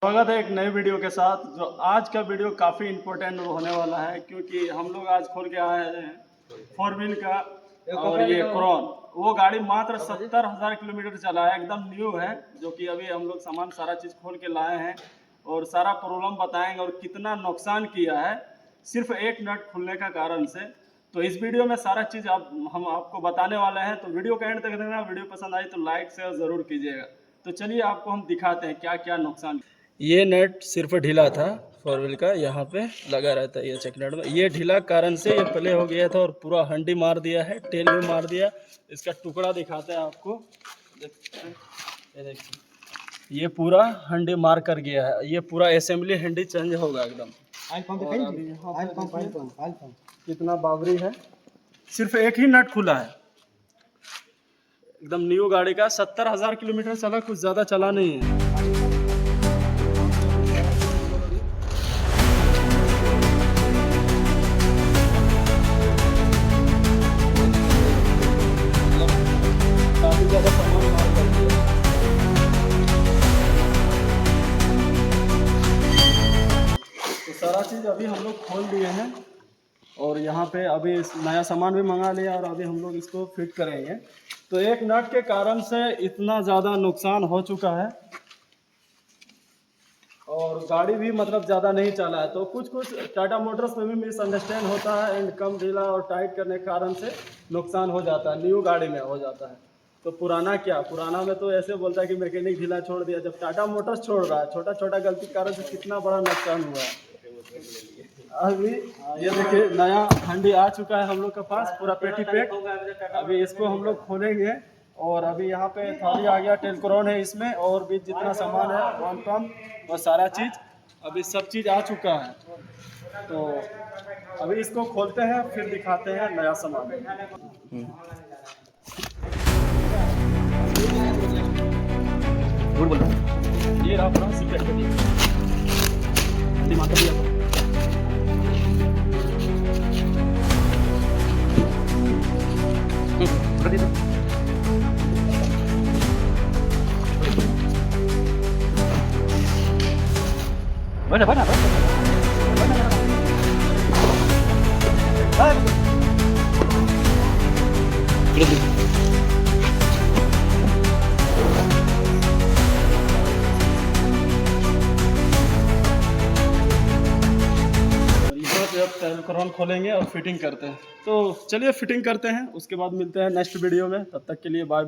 स्वागत है एक नई वीडियो के साथ। जो आज का वीडियो काफ़ी इम्पोर्टेंट होने वाला है, क्योंकि हम लोग आज खोल के आए हैं 4 व्हील का और ये क्रॉन। वो गाड़ी मात्र 70,000 किलोमीटर चला है, एकदम न्यू है। जो कि अभी हम लोग सामान सारा चीज़ खोल के लाए हैं और सारा प्रॉब्लम बताएंगे और कितना नुकसान किया है सिर्फ एक नट खुलने का कारण से। तो इस वीडियो में सारा चीज़ हम आपको बताने वाले हैं, तो वीडियो का एंड तक देखना। वीडियो पसंद आई तो लाइक शेयर ज़रूर कीजिएगा। तो चलिए आपको हम दिखाते हैं क्या क्या नुकसान। ये नट सिर्फ ढीला था, 4 व्हील का यहाँ पे लगा रहता है ये चेक नट में। ये ढीला कारण से ये प्ले हो गया था और पूरा हंडी मार दिया है, टेल भी मार दिया। इसका टुकड़ा दिखाते हैं आपको, ये देखिए ये पूरा हंडी मार कर गया है। ये पूरा असेंबली हंडी चेंज होगा एकदम। कितना बावरी है, सिर्फ एक ही नट खुला है। एकदम न्यू गाड़ी का 70,000 किलोमीटर चला, कुछ ज़्यादा चला नहीं है। काफी ज़्यादा सामान मार कर दिया। तो सारा चीज़ अभी हम लोग खोल लिए हैं और यहाँ पे अभी नया सामान भी मंगा लिया और अभी हम लोग इसको फिट करेंगे। तो एक नट के कारण से इतना ज़्यादा नुकसान हो चुका है और गाड़ी भी मतलब ज़्यादा नहीं चला है। तो कुछ टाटा मोटर्स में भी मिसअंडरस्टैंड होता है एंड कम ढीला और टाइट करने के कारण से नुकसान हो जाता है, न्यू गाड़ी में हो जाता है। तो पुराना क्या, पुराना में तो ऐसे बोलता है कि मैकेनिक ढीला छोड़ दिया। जब टाटा मोटर्स छोड़ रहा है, छोटा छोटा गलती के कारण से कितना बड़ा नुकसान हुआ है। अभी ये देखिए नया हंडी आ चुका है हम लोग के पास, पूरा पेटी पैक। अभी इसको हम लोग खोलेंगे और अभी यहाँ पे थाली आ गया, टेलक्रॉन है इसमें और भी जितना सामान है वन पंप और सारा चीज़ अभी सब चीज़ आ चुका है। तो अभी इसको खोलते हैं फिर दिखाते हैं नया सामान। ये रहा पूरा सीक्रेट कर दिया, दिमाग कर दिया। बना टेलक्रॉन खोलेंगे और फिटिंग करते हैं। तो चलिए फिटिंग करते हैं, उसके बाद मिलते हैं नेक्स्ट वीडियो में। तब तक के लिए बाय।